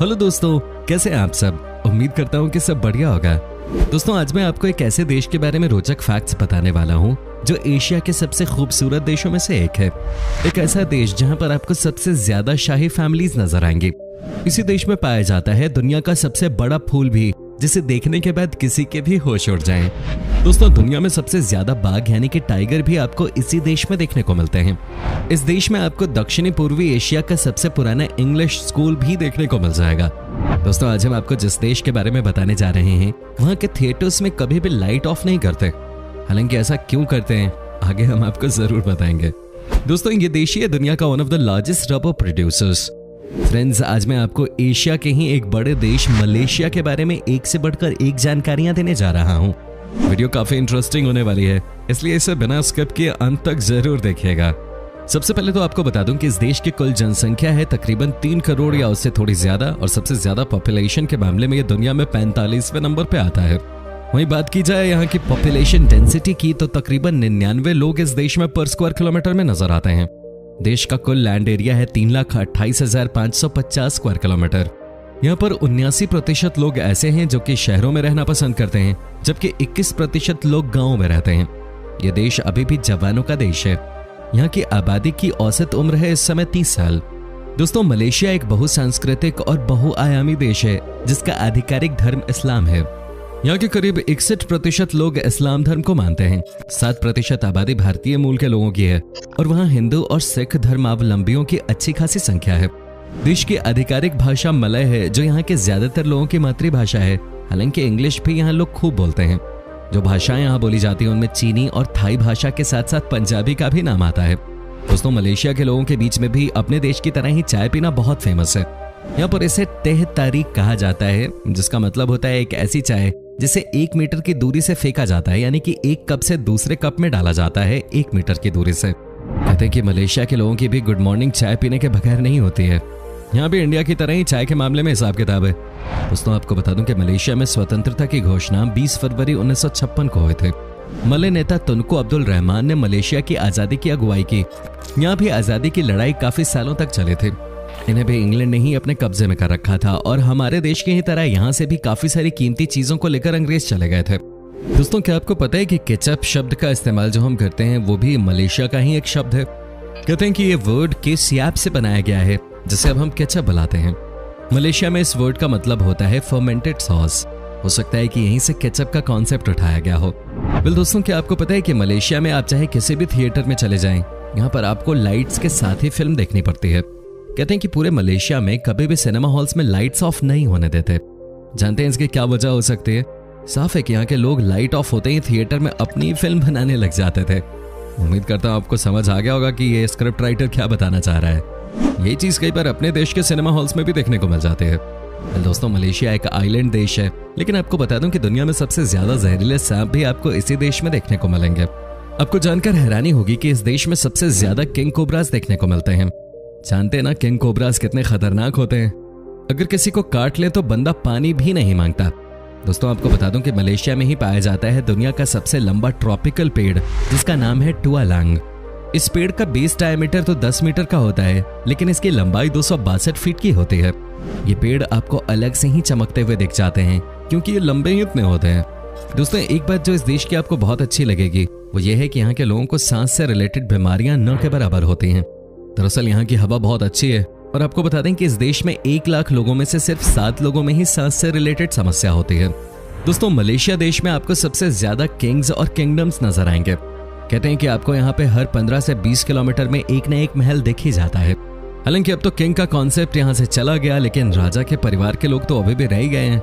Hello दोस्तों, कैसे हैं आप सब। उम्मीद करता हूँ कि सब बढ़िया होगा। दोस्तों, आज मैं आपको एक ऐसे देश के बारे में रोचक फैक्ट्स बताने वाला हूँ जो एशिया के सबसे खूबसूरत देशों में से एक है। एक ऐसा देश जहाँ पर आपको सबसे ज्यादा शाही फैमिलीज नजर आएंगी। इसी देश में पाया जाता है दुनिया का सबसे बड़ा फूल भी, जिसे देखने के बाद किसी के भी होश उड़ जाएं। दोस्तों, दुनिया में सबसे ज्यादा बाघ यानी कि टाइगर भी आपको इसी देश में देखने को मिलते हैं। इस देश में आपको दक्षिणी पूर्वी एशिया का सबसे पुराना इंग्लिश स्कूल भी देखने को मिल जाएगा। दोस्तों, आज हम आपको जिस देश के बारे में बताने जा रहे हैं, वहाँ के थिएटर्स में कभी भी लाइट ऑफ नहीं करते। हालांकि ऐसा क्यों करते हैं, आगे हम आपको जरूर बताएंगे। दोस्तों, ये देश ही है दुनिया का one of the largest rubber producers. Friends, आज मैं आपको एशिया के ही एक बड़े देश मलेशिया के बारे में एक से बढ़कर एक जानकारियां देने जा रहा हूं। वीडियो काफी इंटरेस्टिंग होने वाली है, इसलिए इसे बिना स्किप किए अंत तक जरूर देखिएगा। सबसे पहले तो आपको बता दूं कि इस देश की कुल जनसंख्या है तकरीबन 3 करोड़ या उससे थोड़ी ज्यादा, और सबसे ज्यादा पॉपुलेशन के मामले में ये दुनिया में 45वें नंबर पे आता है। वहीं बात की जाए यहाँ की पॉपुलेशन डेंसिटी की, तो तकरीबन 99 लोग इस देश में पर स्क्वायर किलोमीटर में नजर आते हैं। देश का कुल लैंड एरिया है 3,28,550 स्क्वायर किलोमीटर। यहाँ पर 79% लोग ऐसे हैं जो कि शहरों में रहना पसंद करते हैं, जबकि 21% लोग गांवों में रहते हैं। ये देश अभी भी जवानों का देश है। यहाँ की आबादी की औसत उम्र है इस समय 30 साल। दोस्तों, मलेशिया एक बहुसांस्कृतिक और बहुआयामी देश है जिसका आधिकारिक धर्म इस्लाम है। यहाँ के करीब 61% लोग इस्लाम धर्म को मानते हैं। 7% आबादी भारतीय मूल के लोगों की है, और वहाँ हिंदू और सिख धर्मावलंबियों की अच्छी खासी संख्या है। देश की आधिकारिक भाषा मलय है, जो यहाँ के ज्यादातर लोगों की मातृभाषा है। हालांकि इंग्लिश भी यहाँ लोग खूब बोलते हैं। जो भाषाएं यहाँ बोली जाती हैं उनमें चीनी और थाई भाषा के साथ साथ पंजाबी का भी नाम आता है। दोस्तों, मलेशिया के लोगों के बीच में भी अपने देश की तरह ही चाय पीना बहुत फेमस है। यहाँ पर इसे तेह तारीख कहा जाता है, जिसका मतलब होता है एक ऐसी चाय जिसे 1 मीटर की दूरी से फेंका जाता है, यानी कि एक कप से दूसरे कप में डाला जाता है 1 मीटर की दूरी से। कहते हैं कि मलेशिया के लोगों की भी गुड मॉर्निंग चाय पीने के बगैर नहीं होती है। यहाँ भी इंडिया की तरह ही चाय के मामले में हिसाब किताब है। दोस्तों, आपको बता दूं कि मलेशिया में स्वतंत्रता की घोषणा 20 फरवरी 1956 को हुए थे। मलय नेता तुनकू अब्दुल रहमान ने मलेशिया की आजादी की अगुवाई की। यहाँ भी आजादी की लड़ाई काफी सालों तक चले थे। इन्हें भी इंग्लैंड ने ही अपने कब्जे में कर रखा था, और हमारे देश की ही तरह यहाँ से भी काफी सारी कीमती चीजों को लेकर अंग्रेज चले गए थे। दोस्तों, क्या आपको पता है कि केचप शब्द का इस्तेमाल जो हम करते हैं वो भी मलेशिया का ही एक शब्द है। कहते हैं कि ये वर्ड केसियाप से बनाया गया है, जिसे अब हम केचप बुलाते हैं। मलेशिया में इस वर्ड का मतलब होता है फर्मेंटेड सॉस। हो सकता है कि यहीं से केचप का कॉन्सेप्ट उठाया गया हो। वेल दोस्तों, क्या आपको पता है कि मलेशिया में आप चाहे किसी भी थिएटर में चले जाएं, यहाँ पर आपको लाइट्स के साथ ही फिल्म देखनी पड़ती है। कहते हैं कि पूरे मलेशिया में कभी भी सिनेमा हॉल्स में लाइट्स ऑफ नहीं होने देते। जानते हैं इसकी क्या वजह हो सकती है? साफ है कि यहाँ के लोग लाइट ऑफ होते ही थिएटर में अपनी फिल्म बनाने लग जाते थे। उम्मीद करता हूँ आपको समझ आ गया होगा कि ये स्क्रिप्ट राइटर क्या बताना चाह रहा है। ये चीज कई बार अपने देश के सिनेमा हॉल्स में भी देखने को मिल जाती है। दोस्तों, मलेशिया एक आइलैंड देश है, लेकिन आपको बता दूं कि दुनिया में सबसे ज्यादा जहरीले सांप भी आपको इसी देश में देखने को मिलेंगे। आपको जानकर हैरानी होगी कि इस देश में सबसे ज्यादा किंग कोबराज देखने को मिलते हैं। जानते हैं ना किंग कोबराज कितने खतरनाक होते हैं? अगर किसी को काट ले तो बंदा पानी भी नहीं मांगता। दोस्तों, आपको बता दूं कि मलेशिया में ही पाया जाता है दुनिया का सबसे लंबा ट्रॉपिकल पेड़, जिसका नाम है टुआलांग। इस पेड़ का बेस डायमीटर तो 10 मीटर का होता है, लेकिन इसकी लंबाई 262 फीट की होती है। ये पेड़ आपको अलग से ही चमकते हुए दिख जाते हैं, क्योंकि ये लंबे ही इतने होते हैं। दोस्तों, एक बात जो इस देश की आपको बहुत अच्छी लगेगी वो ये है कि यहाँ के लोगों को सांस से रिलेटेड बीमारियां न के बराबर होती हैं। दरअसल यहाँ की हवा बहुत अच्छी है, और आपको बता दें कि इस देश में 1 लाख लोगों में से सिर्फ 7 लोगों में ही सांस से रिलेटेड समस्या होती है। दोस्तों, मलेशिया देश में आपको सबसे ज्यादा किंग्स और किंगडम्स नजर आएंगे। कहते हैं कि आपको यहाँ पे हर 15 से 20 किलोमीटर में एक न एक महल दिख ही जाता है। हालांकि अब तो किंग का कॉन्सेप्ट यहाँ से चला गया, लेकिन राजा के परिवार के लोग तो अभी भी रह ही गए हैं।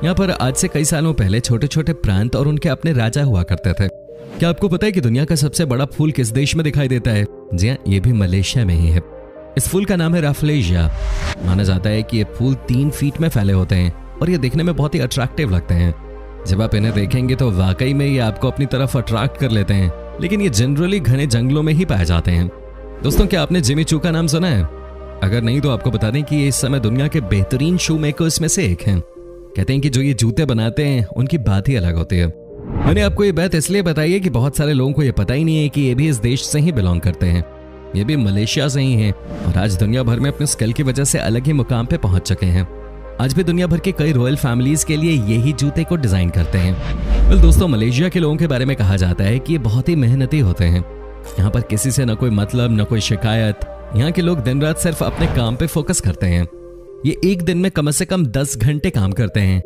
यहाँ पर आज से कई सालों पहले छोटे छोटे प्रांत और उनके अपने राजा हुआ करते थे। क्या आपको पता है कि दुनिया का सबसे बड़ा फूल किस देश में दिखाई देता है? जी हाँ, ये भी मलेशिया में ही है। इस फूल का नाम है राफ्लेशिया। माना जाता है कि ये फूल 3 फीट में फैले होते हैं, और ये देखने में बहुत ही अट्रैक्टिव लगते हैं। जब आप इन्हें देखेंगे तो वाकई में ये आपको अपनी तरफ अट्रैक्ट कर लेते हैं, लेकिन ये जनरली घने जंगलों में ही पाए जाते हैं। दोस्तों, क्या आपने जिमी चू का नाम सुना है? अगर नहीं तो आपको बता दें कि ये इस समय दुनिया के बेहतरीन शू मेकर्स में से एक हैं। कहते हैं कि जो ये जूते बनाते हैं उनकी बात ही अलग होती है। मैंने आपको ये बात इसलिए बताई है कि बहुत सारे लोगों को ये पता ही नहीं है कि ये भी इस देश से ही बिलोंग करते हैं। ये भी मलेशिया से ही हैं और आज दुनिया भर में अपने स्किल की वजह से अलग ही मुकाम पे पहुंच चुके हैं। आज भी दुनिया भर के कई रॉयल फैमिलीज के लिए यही जूते को डिजाइन करते हैं। वेल दोस्तों, मलेशिया के लोगों के बारे में कहा जाता है कि ये बहुत ही मेहनती होते हैं। यहाँ पर किसी से न कोई मतलब, न कोई शिकायत। यहाँ के लोग दिन रात सिर्फ अपने काम पे फोकस करते हैं। ये एक दिन में कम से कम 10 घंटे काम करते हैं।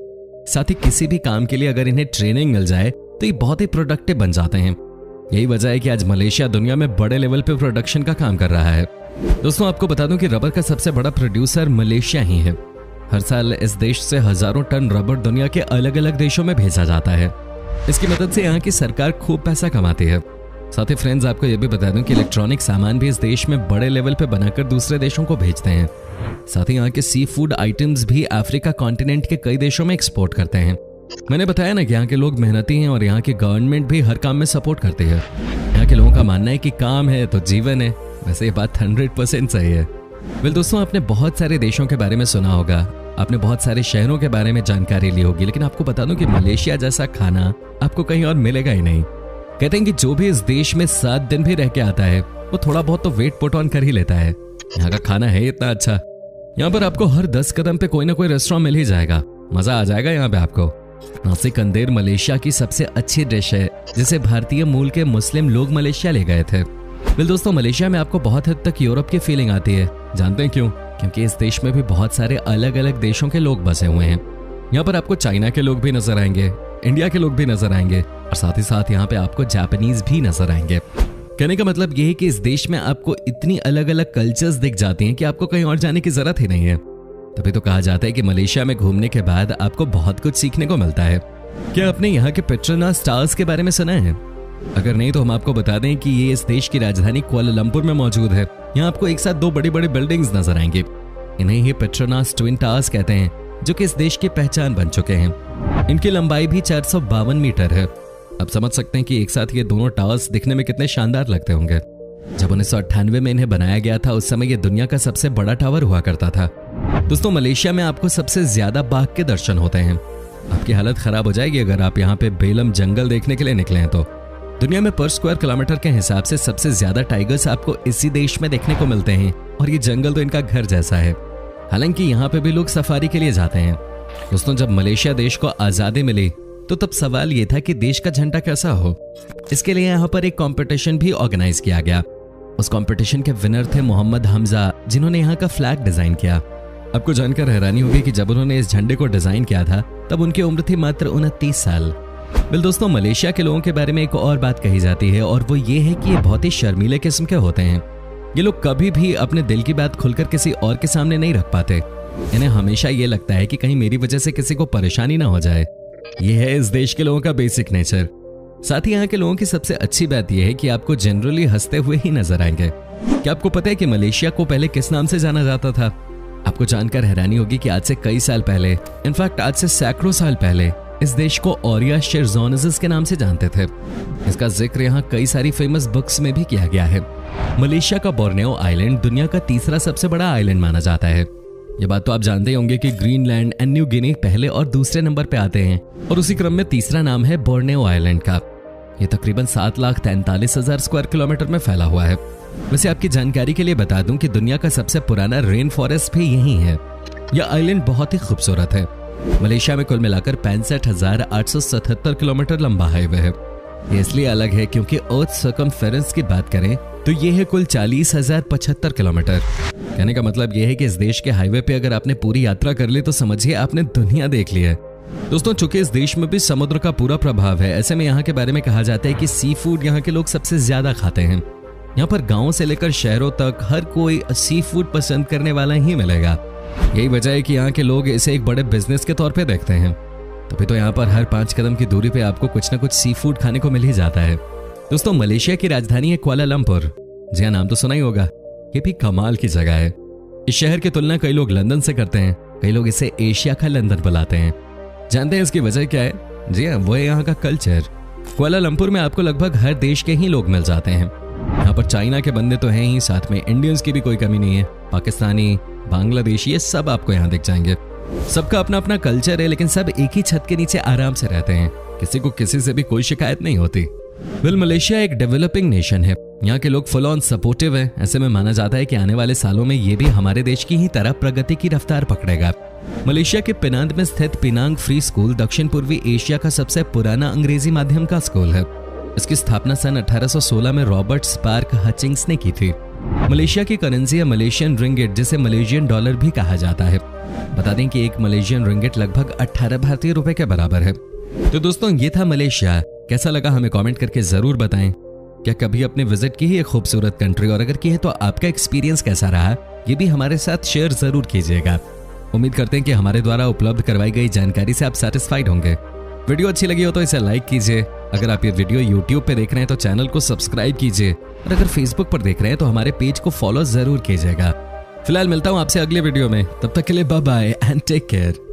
साथ ही किसी भी काम के लिए अगर इन्हें ट्रेनिंग मिल जाए तो ये बहुत ही प्रोडक्टिव बन जाते हैं। यही वजह है कि आज मलेशिया दुनिया में बड़े लेवल पे प्रोडक्शन का काम कर रहा है। दोस्तों, आपको बता दूं कि रबर का सबसे बड़ा प्रोड्यूसर मलेशिया ही है। हर साल इस देश से हजारों टन रबर दुनिया के अलग अलग देशों में भेजा जाता है। इसकी मदद से यहाँ की सरकार खूब पैसा कमाती है। साथ ही फ्रेंड्स, आपको यह भी बता दूं कि इलेक्ट्रॉनिक सामान भी इस देश में बड़े लेवल पे बनाकर दूसरे देशों को भेजते हैं। साथ ही यहाँ के सी फूड आइटम्स भी अफ्रीका कॉन्टिनेंट के कई देशों में एक्सपोर्ट करते हैं। मैंने बताया ना कि यहाँ के लोग मेहनती हैं और यहाँ की गवर्नमेंट भी हर काम में सपोर्ट करती है। यहाँ के लोगों का मानना है कि काम है तो जीवन है। वैसे ये बात 100% सही है। वेल दोस्तों, आपने बहुत सारे देशों के बारे में सुना होगा, आपने बहुत सारे शहरों के बारे में जानकारी ली होगी, लेकिन आपको बता दूं कि मलेशिया जैसा खाना आपको कहीं और मिलेगा ही नहीं। कहते हैं कि जो भी इस देश में 7 दिन भी रह के आता है वो थोड़ा बहुत तो वेट पुट ऑन कर ही लेता है। यहाँ का खाना है इतना अच्छा। यहाँ पर आपको हर 10 कदम पे कोई ना कोई रेस्टोरेंट मिल ही जाएगा। मजा आ जाएगा यहाँ पे आपको। नासी कंदेर मलेशिया की सबसे अच्छी डिश है जिसे भारतीय मूल के मुस्लिम लोग मलेशिया ले गए थे। वेल दोस्तों, मलेशिया में आपको बहुत हद तक यूरोप की फीलिंग आती है। जानते हैं क्यों? क्योंकि इस देश में भी बहुत सारे अलग अलग देशों के लोग बसे हुए हैं। यहाँ पर आपको चाइना के लोग भी नजर आएंगे, इंडिया के लोग भी नजर आएंगे और साथ ही साथ यहाँ पे आपको जापानीज भी नजर आएंगे। कहने का मतलब ये है कि इस देश में आपको इतनी अलग अलग कल्चर्स दिख जाती हैं कि आपको कहीं और जाने की जरूरत ही नहीं है। तभी तो कहा जाता है कि मलेशिया में घूमने के बाद आपको बहुत कुछ सीखने को मिलता है। क्या आपने यहाँ के पेट्रोनास टावर्स के बारे में सुना है? अगर नहीं तो हम आपको बता दें कि ये इस देश की राजधानी कुआलालंपुर में मौजूद है। यहाँ आपको एक साथ 2 बड़ी बड़ी बिल्डिंग्स नजर आएंगी। इन्हें ही पेट्रोनास ट्विन टावर्स कहते हैं, जो कि इस देश की पहचान बन चुके हैं। इनकी लंबाई भी 452 मीटर है। आप समझ सकते हैं कि एक साथ ये दोनों टावर्स दिखने में कितने शानदार लगते होंगे। जब 1998 में इन्हें बनाया गया था उस समय ये दुनिया का सबसे बड़ा टावर हुआ करता था। दोस्तों, मलेशिया में आपको सबसे ज्यादा बाघ के दर्शन होते हैं। आपकी हालत खराब हो जाएगी अगर आप यहाँ पे बेलम जंगल देखने के लिए निकले हैं तो। दुनिया में पर स्क्वायर किलोमीटर के हिसाब से सबसे ज्यादा टाइगर्स आपको इसी देश में देखने को मिलते हैं और ये जंगल तो इनका घर जैसा है। हालांकि यहाँ पे भी लोग सफारी के लिए जाते हैं। दोस्तों, जब मलेशिया देश को आजादी मिली तो तब सवाल ये था कि देश का झंडा कैसा हो। इसके लिए यहाँ पर एक कंपटीशन भी ऑर्गेनाइज किया गया। उस कंपटीशन के विनर थे मोहम्मद हमजा, जिन्होंने यहाँ का फ्लैग डिजाइन किया। आपको जानकर हैरानी होगी कि जब उन्होंने इस झंडे को डिजाइन किया था तब उनकी उम्र थी मात्र 29 साल। वेल दोस्तों, मलेशिया के लोगों के बारे में एक और बात कही जाती है और वो ये है कि ये बहुत ही शर्मीले किस्म के होते हैं। ये लोग कभी भी अपने दिल की बात खुलकर किसी और के सामने नहीं रख पाते। इन्हें हमेशा ये लगता है कि कहीं मेरी वजह से किसी को परेशानी ना हो जाए। ये है इस देश के लोगों का बेसिक नेचर। साथ ही यहाँ के लोगों की सबसे अच्छी बात यह है कि आपको जनरली हंसते हुए ही नजर आएंगे। क्या आपको पता है कि मलेशिया को पहले किस नाम से जाना जाता था? आपको जानकर हैरानी होगी कि आज से कई साल पहले, इनफैक्ट आज से सैकड़ों साल पहले, इस देश को ओरिया शेरजोनिस के नाम से जानते थे। इसका जिक्र यहाँ कई सारी फेमस बुक्स में भी किया गया है। मलेशिया का बोर्नियो आइलैंड दुनिया का तीसरा सबसे बड़ा आइलैंड माना जाता है। ये बात तो आप जानते होंगे कि ग्रीनलैंड एंड न्यू गिनी पहले और दूसरे नंबर पे आते हैं और उसी क्रम में तीसरा नाम है बोर्नियो आइलैंड का। ये तकरीबन 7,43,000 स्क्वायर किलोमीटर में फैला हुआ है। वैसे आपकी जानकारी के लिए बता दूं कि दुनिया का सबसे पुराना रेन फॉरेस्ट भी यही है। यह आइलैंड बहुत ही खूबसूरत है। मलेशिया में कुल मिलाकर 65,877 किलोमीटर लंबा हाईवे है। ये इसलिए अलग है क्योंकि अर्थ सर्कमफेरेंस की बात करें तो ये है कुल 40,075 किलोमीटर। कहने का मतलब ये है कि इस देश के हाईवे पे अगर आपने पूरी यात्रा कर ली तो समझिए आपने दुनिया देख ली है। दोस्तों, चूंकि इस देश में भी समुद्र का पूरा प्रभाव है, ऐसे में यहाँ के बारे में कहा जाता है कि सी फूड यहाँ के लोग सबसे ज्यादा खाते हैं। यहाँ पर गाँव से लेकर शहरों तक हर कोई सी फूड पसंद करने वाला ही मिलेगा। यही वजह है कि यहाँ के लोग इसे एक बड़े बिजनेस के तौर पे देखते हैं। तभी तो यहाँ पर हर 5 कदम की दूरी पे आपको कुछ न कुछ सी फूड खाने को मिल ही जाता है। दोस्तों, मलेशिया की राजधानी है कुआलालंपुर। जी हाँ, नाम तो सुना ही होगा। ये भी कमाल की जगह है। इस शहर की तुलना कई लोग लंदन से करते हैं। कई लोग इसे एशिया का लंदन बुलाते हैं। जानते हैं इसकी वजह क्या है? जी हाँ, वो है यहाँ का कल्चर। कुआलालंपुर में आपको लगभग हर देश के ही लोग मिल जाते हैं। यहाँ पर चाइना के बंदे तो हैं ही, साथ में इंडियंस की भी कोई कमी नहीं है। पाकिस्तानी, बांग्लादेशी, ये सब आपको यहाँ दिख जाएंगे। सबका अपना अपना कल्चर है, लेकिन सब एक ही छत के नीचे आराम से रहते हैं। किसी को किसी से भी कोई शिकायत नहीं होती। वेल, मलेशिया एक डेवलपिंग नेशन है। यहाँ के लोग फुल ऑन सपोर्टिव हैं। ऐसे में माना जाता है कि आने वाले सालों में ये भी हमारे देश की ही तरह प्रगति की रफ्तार पकड़ेगा। मलेशिया के पेनांग में स्थित पेनांग फ्री स्कूल दक्षिण पूर्वी एशिया का सबसे पुराना अंग्रेजी माध्यम का स्कूल है। इसकी स्थापना सन 1816 में रॉबर्ट स्पार्क हचिंग्स ने की थी। मलेशिया की करेंसी है मलेशियन रिंगिट, जिसे मलेशियन डॉलर भी कहा जाता है। बता दें कि एक मलेशियन रिंगिट लगभग 18 भारतीय रुपए के बराबर है। तो दोस्तों ये था मलेशिया। कैसा लगा हमें कमेंट करके जरूर बताएं। क्या कभी अपने विजिट की ही एक खूबसूरत कंट्री, और अगर की है तो आपका एक्सपीरियंस कैसा रहा, ये भी हमारे साथ शेयर जरूर कीजिएगा। उम्मीद करते हैं कि हमारे द्वारा उपलब्ध करवाई गई जानकारी से आप सेटिस्फाइड होंगे। वीडियो अच्छी लगी हो तो इसे लाइक कीजिए। अगर आप ये वीडियो YouTube पे देख रहे हैं तो चैनल को सब्सक्राइब कीजिए, और अगर Facebook पर देख रहे हैं तो हमारे पेज को फॉलो जरूर कीजिएगा। फिलहाल मिलता हूं आपसे अगले वीडियो में, तब तक के लिए bye bye and take care.